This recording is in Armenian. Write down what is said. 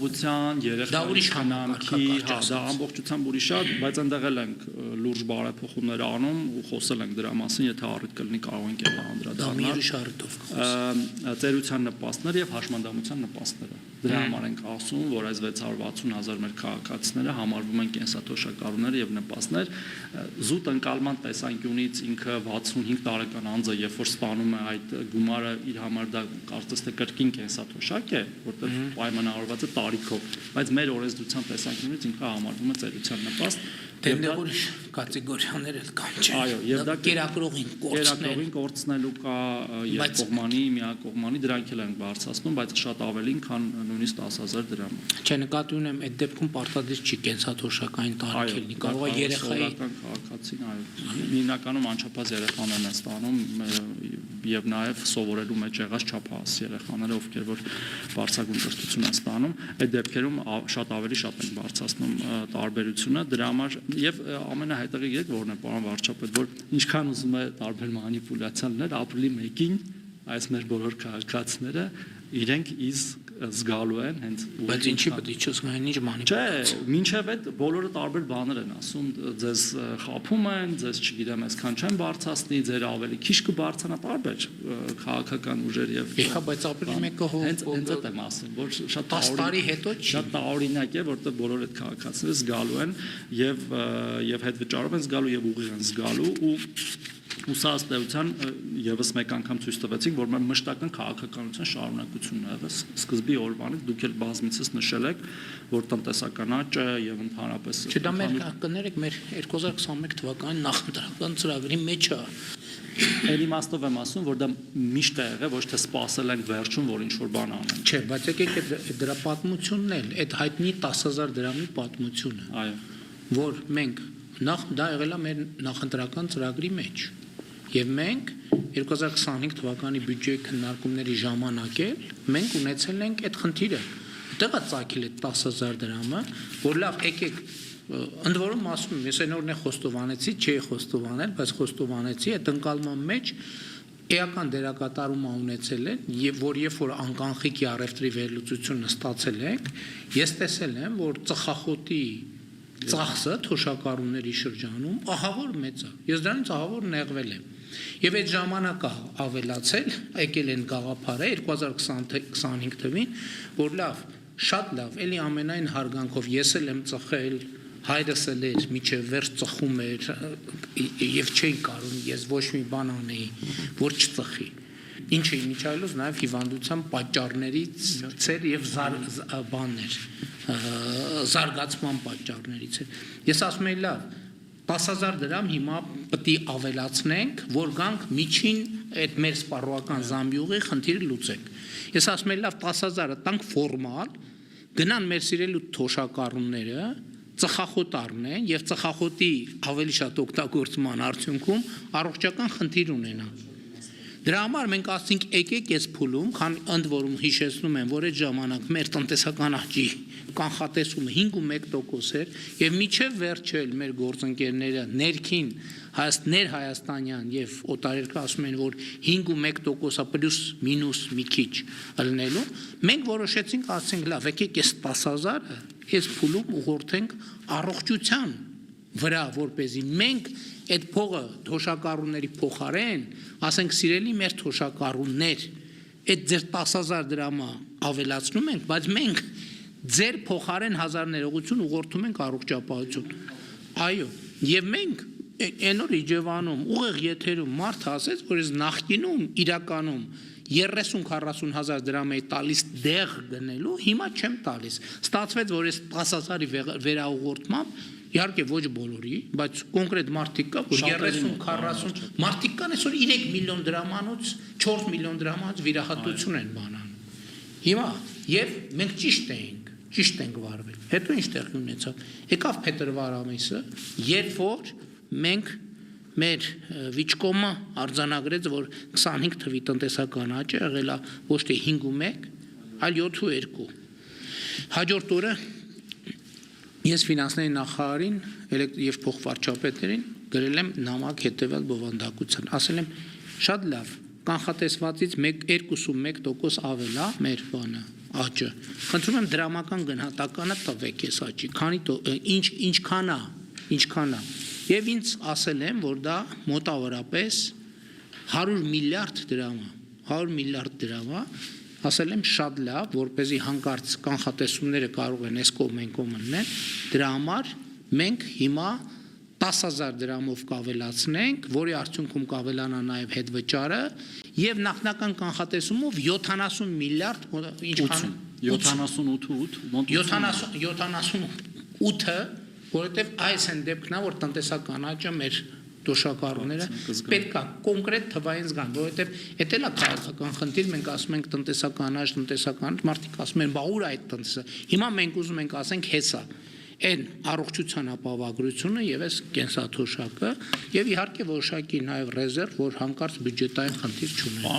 խաղաղության, երեխաների խնամքի, դա ամբողջությամբ ուրիշ է, բայց այնտեղ էլ ենք լուրջ բարեփոխումներ անում ու խոսել ենք դրա մասին, եթե առիթ կլինի կարող ենք անդրադառնալ։ Ծերության նպաստներ եւ հաշմանդամության նպաստները։ Դրա համար ենք ասում, որ այս 660,000 մեր քաղաքացիները համարվում են կենսաթոշակառուներ եւ նպաստներ, զուտ ընկալման տեսանկյունից ինքը 65 տարեկան անձը, երբ որ սպանում է այդ գումարը, իր համար դա կարծես թե կրկին կենսաթոշակ է, որտեղ պայմանավորված է տարիքով, բայց մեր օրենսդրության տեսանկյունից ինքը համարվում է ծերության նպաստ։ Դեռ կատեգորիաներ էլ կան, չէ՞։ Այո, եւ դա կերակրողին կորցնելու կա երկկողմանի, միակողմանի, դրանք էլ են բարձրացնում, բայց շատ ավելին, քան նույնիսկ 10,000 դրամ։ Չէ, նկատի ունեմ, այդ դեպքում պարտադիր չի կենսաթոշակային տարիք լինի, կարող է երեխայի քաղաքացին, այո, հիմնականում անչափահաս երեխաներն են ստանում եւ նաեւ սովորելու մեջ եղած չափահաս երեխաները, ովքեր որ բարձրագույն կրթություն են ստանում, այդ դեպքերում շատ ավելի շատ են բարձրացնում տարբերությունը, դրա համար եւ ամենահայտնի եք որն է պարոն վարչապետ, որ ինչքան ուզում է տարբեր մանիպուլյացիաներ ապրիլի 1-ին այս մեր բոլոր քաղաքացիները իրենք զգալու են հենց բայց ինչի պետք է չզգան ինչ մանիպուլյացիա չէ մինչև այդ բոլորը տարբեր բաներ են ասում ձեզ խափում են ձեզ չգիտեմ այսքան չեն բարձրացնի ձեր ավելի քիչ կբարձրանա տարբեր քաղաքական ուժեր եւ Եկա բայց ապրիլի 1-ը հենց այդ եմ ասում որ շատ 10 տարի հետո չի շատ տարօրինակ է որտեղ բոլոր այդ քաղաքացիները զգալու են եւ հետ վճարով են զգալու եւ ուղիղ են զգալու ու սա ըստ էության եւս մեկ անգամ ցույց տվեցինք, որ մեր մշտական քաղաքականության շարունակությունն է եղել սկզբի օրվանից, դուք էլ բազմիցս նշել եք, որ տնտեսական աճը եւ ընդհանրապես Չէ, դա մեր կներեք մեր 2021 թվականի նախընտրական ծրագրի մեջ է։ Այդ իմաստով եմ ասում, որ դա միշտ է եղել, ոչ թե սпасել ենք վերջում, որ ինչ-որ բան անեն։ Չէ, բայց եկեք դրա պատմությունն էլ, այդ հայտնի 10,000 դրամի պատմությունը։ Այո։ Որ մենք դա եղել է մեր նախընտրական ծրագրի մեջ։ Եվ մենք 2025 թվականի բյուջեի քննարկումների ժամանակ էլ մենք ունեցել ենք այդ խնդիրը։ Դեռ ծագել է 10,000 դրամը, որ լավ եկեք ընդ որում ասում եմ, ես այնօրն է խոստովանեցի, չի խոստովանել, բայց խոստովանեցի այդ ընկալման մեջ էական դերակատարում ունեցել են եւ որ անկանխիկի առևտրի վերլուծությունը ստացել ենք, ես տեսել եմ, որ ծխախոտի ծախսը թոշակառուների շրջանում ահավոր մեծ է։ Ես դրանից ահավոր նեղվել եմ։ Եվ այդ ժամանակը ավելացել, եկել են գաղափարը 2025 թվին, որ լավ, շատ լավ, էլի ամենայն հարգանքով ես էլ եմ ծխել, հայրս էլ էր, միջև վերջ ծխում էր եւ չէի կարող ես ոչ մի բան անեի, որ չծխի։ Ինչը իմիջայլոց նաև հիվանդության պատճառներից էր եւ բաններ, զարգացման պատճառներից էր։ Ես ասում եմ լավ 10,000 դրամ հիմա պետք է ավելացնենք, որ գանք միջին այդ մեր սպառողական զամբյուղի խնդիրը լուծենք։ Ես ասում եմ լավ 10,000-ը տանք ֆորմալ, գնան մեր սիրելու թոշակառուները, ծխախոտ առնեն եւ ծխախոտի ավելի շատ օգտագործման արդյունքում առողջական խնդիր ունենան։ Դրա համար մենք ասենք եկեք այս փուլում, քան ընդ որում հիշեցնում եմ, որ այդ ժամանակ մեր տնտեսական աճի կանխատեսումը 5.1% էր եւ միջև վերջը էլ մեր գործընկերները ներքին ներհայաստանյան եւ օտարերկրյա ասում են, որ 5.1%-ը պլյուս մինուս մի քիչ ելնելու, մենք որոշեցինք ասենք լավ, եկեք այս 10,000-ը այս փուլում ուղղորդենք առողջության վրա, որպեսզի մենք այդ փողը թոշակառուների փոխարեն, ասենք սիրելի մեր թոշակառուներ, այդ ձեր 10,000 դրամը ավելացնում ենք, բայց մենք ձեր փոխարեն հազար ներողություն ուղղորդում ենք առողջապահություն։ Այո, եւ մենք այնօր Իջևանում ուղիղ եթերում մարդ ասեց, որ ես նախկինում իրականում 30-40 հազար դրամ էի տալիս դեղ գնելու, հիմա չեմ տալիս։ Ստացվեց, որ ես 10,000-ի վերաուղղորդմամբ իհարկե ոչ բոլորի, բայց կոնկրետ մարդիկ կա, որ 30-40 մարդիկ կան, այսօր 3 միլիոն դրամանոց, 4 միլիոն դրամանոց վիրահատություն են բանան։ Հիմա եւ մենք ճիշտ ենք վարվել։ Հետո ինչ տեղի ունեցավ։ Եկավ փետրվար ամիսը, երբ որ մենք մեր վիճկոմը արձանագրեց, որ 25 թվի տնտեսական աճը եղել է ոչ թե 5.1, այլ 7.2։ Հաջորդ օրը ես ֆինանսների նախարարին եւ փոխվարչապետերին գրել եմ նամակ հետեւյալ բովանդակության։ Ասել եմ շատ լավ, կանխատեսվածից 2.1% ավել է մեր բանը, աճը։ Խնդրում եմ դրամական գնահատականը տվեք այս աճի, ինչքան է։ Եվ ինձ ասել են, որ դա մոտավորապես 100 միլիարդ դրամ է, 100 միլիարդ դրամ է, ասել եմ շատ լավ, որպեսզի հանկարծ կանխատեսումները կարող են այս կողմ այն կողմ մնան, դրա համար մենք հիմա 10,000 դրամով կավելացնենք, որի արդյունքում կավելանա նաև հետվճարը եւ նախնական կանխատեսումով 70 միլիարդ ինչքան 78-ը, որովհետեւ այս են դեպքն է, որ տնտեսական աճը մեր դոշակառուները պետք է կոնկրետ թվային զգան, որովհետեւ դա էլ է քաղաքական խնդիր, մենք ասում ենք տնտեսական աճ, մարդիկ ասում են, բա ուր է այդ տնտեսը։ Հիմա մենք ուզում ենք ասենք հեսա այն առողջության ապահովագրությունը եւ այս կենսաթոշակը եւ իհարկե որոշակի նաեւ ռեզերվ, որ հանկարծ բյուջետային խնդիր չունի։